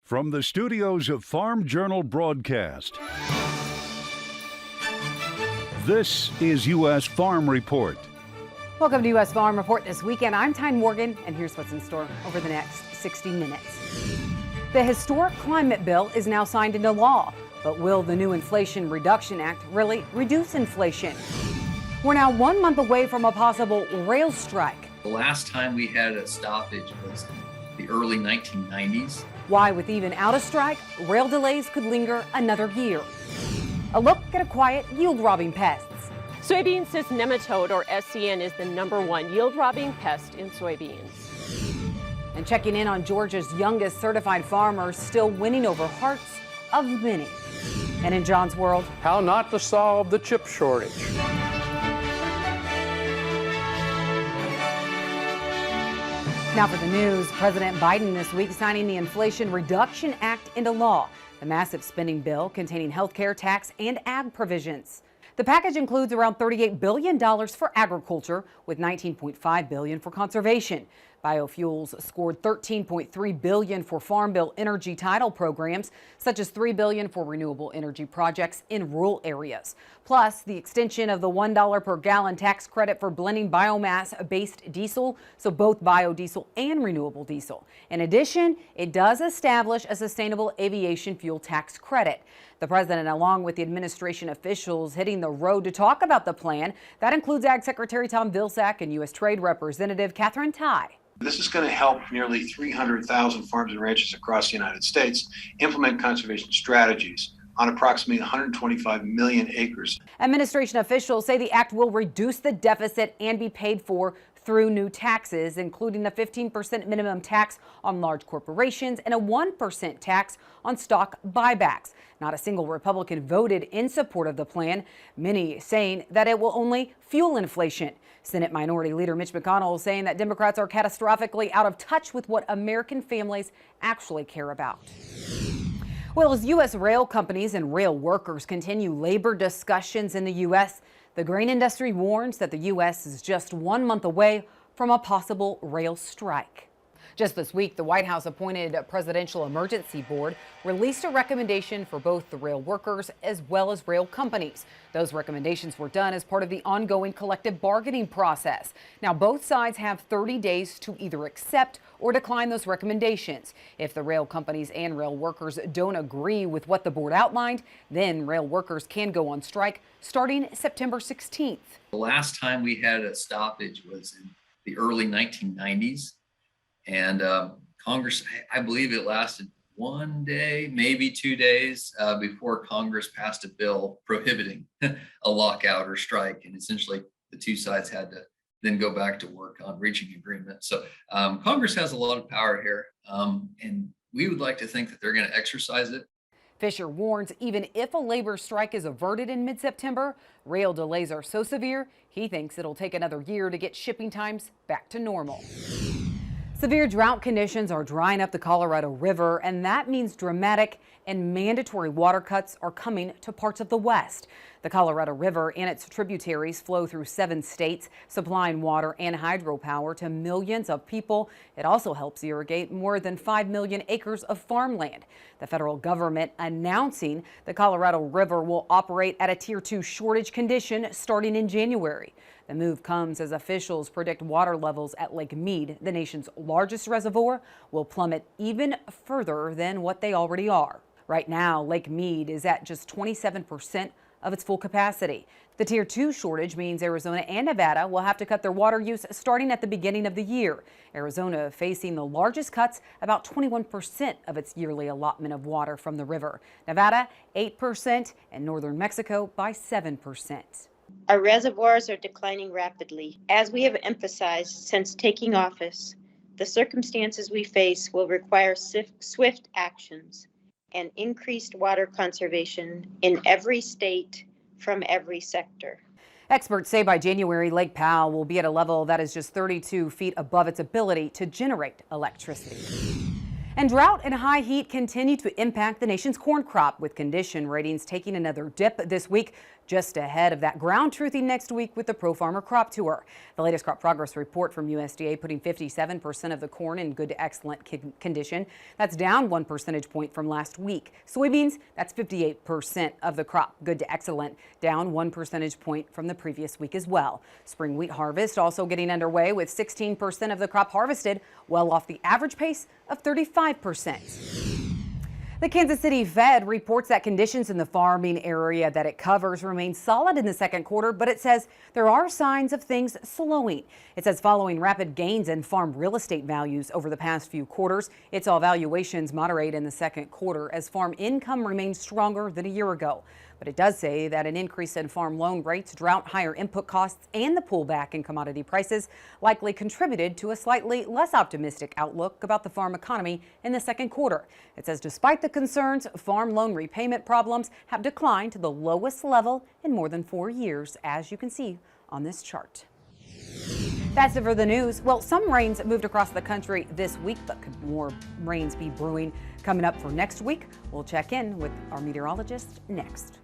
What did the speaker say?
From the studios of Farm Journal Broadcast, this is U.S. Farm Report. Welcome to U.S. Farm Report this weekend. I'm Tyne Morgan, and here's what's in store over the next 60 minutes. The historic climate bill is now signed into law, but will the new Inflation Reduction Act really reduce inflation? We're now 1 month away from a possible rail strike. The last time we had a stoppage was the early 1990s. Why, with even out a strike, rail delays could linger another year. A look at a quiet yield-robbing pests. Soybean cyst nematode, or SCN, is the #1 yield-robbing pest in soybeans. And checking in on Georgia's youngest certified farmers, still winning over hearts of many. And in John's world, how not to solve the chip shortage. Now for the news, President Biden this week signing the Inflation Reduction Act into law, the massive spending bill containing health care, tax, and ag provisions. The package includes around $38 billion for agriculture, with $19.5 billion for conservation. Biofuels scored $13.3 billion for Farm Bill energy title programs, such as $3 billion for renewable energy projects in rural areas. Plus, the extension of the $1 per gallon tax credit for blending biomass-based diesel, so both biodiesel and renewable diesel. In addition, it does establish a sustainable aviation fuel tax credit. The president, along with the administration officials, hitting the road to talk about the plan. That includes Ag Secretary Tom Vilsack and U.S. Trade Representative Katherine Tai. This is going to help nearly 300,000 farms and ranches across the United States implement conservation strategies on approximately 125 million acres. Administration officials say the act will reduce the deficit and be paid for through new taxes, including a 15% minimum tax on large corporations and a 1% tax on stock buybacks. Not a single Republican voted in support of the plan, many saying that it will only fuel inflation. Senate Minority Leader Mitch McConnell saying that Democrats are catastrophically out of touch with what American families actually care about. Well, as U.S. rail companies and rail workers continue labor discussions in the U.S., the grain industry warns that the U.S. is just 1 month away from a possible rail strike. Just this week, the White House appointed a Presidential Emergency Board released a recommendation for both the rail workers as well as rail companies. Those recommendations were done as part of the ongoing collective bargaining process. Now, both sides have 30 days to either accept or decline those recommendations. If the rail companies and rail workers don't agree with what the board outlined, then rail workers can go on strike starting September 16th. The last time we had a stoppage was in the early 1990s. And Congress, I believe it lasted 1 day, maybe 2 days before Congress passed a bill prohibiting a lockout or strike. And essentially the two sides had to then go back to work on reaching agreement. So Congress has a lot of power here, and we would like to think that they're going to exercise it. Fisher warns even if a labor strike is averted in mid-September, rail delays are so severe, he thinks it'll take another year to get shipping times back to normal. Severe drought conditions are drying up the Colorado River, and that means dramatic and mandatory water cuts are coming to parts of the West. The Colorado River and its tributaries flow through 7 states, supplying water and hydropower to millions of people. It also helps irrigate more than 5 million acres of farmland. The federal government announcing the Colorado River will operate at a Tier 2 shortage condition starting in January. The move comes as officials predict water levels at Lake Mead, the nation's largest reservoir, will plummet even further than what they already are. Right now, Lake Mead is at just 27% of its full capacity. The Tier 2 shortage means Arizona and Nevada will have to cut their water use starting at the beginning of the year. Arizona facing the largest cuts, about 21% of its yearly allotment of water from the river. Nevada, 8%, and northern Mexico by 7%. Our reservoirs are declining rapidly. As we have emphasized since taking office, the circumstances we face will require swift actions and increased water conservation in every state from every sector. Experts say by January, Lake Powell will be at a level that is just 32 feet above its ability to generate electricity. And drought and high heat continue to impact the nation's corn crop, with condition ratings taking another dip this week just ahead of that ground truthing next week with the Pro Farmer Crop Tour. The latest crop progress report from USDA putting 57% of the corn in good to excellent condition. That's down 1 percentage point from last week. Soybeans, that's 58% of the crop good to excellent, down 1 percentage point from the previous week as well. Spring wheat harvest also getting underway with 16% of the crop harvested, well off the average pace of 35%. The Kansas City Fed reports that conditions in the farming area that it covers remain solid in the second quarter, but it says there are signs of things slowing. It says following rapid gains in farm real estate values over the past few quarters, it saw valuations moderate in the second quarter as farm income remains stronger than a year ago. But it does say that an increase in farm loan rates, drought, higher input costs, and the pullback in commodity prices likely contributed to a slightly less optimistic outlook about the farm economy in the second quarter. It says despite the concerns, farm loan repayment problems have declined to the lowest level in more than 4 years, as you can see on this chart. That's it for the news. Well, some rains moved across the country this week, but could more rains be brewing coming up for next week? We'll check in with our meteorologist next.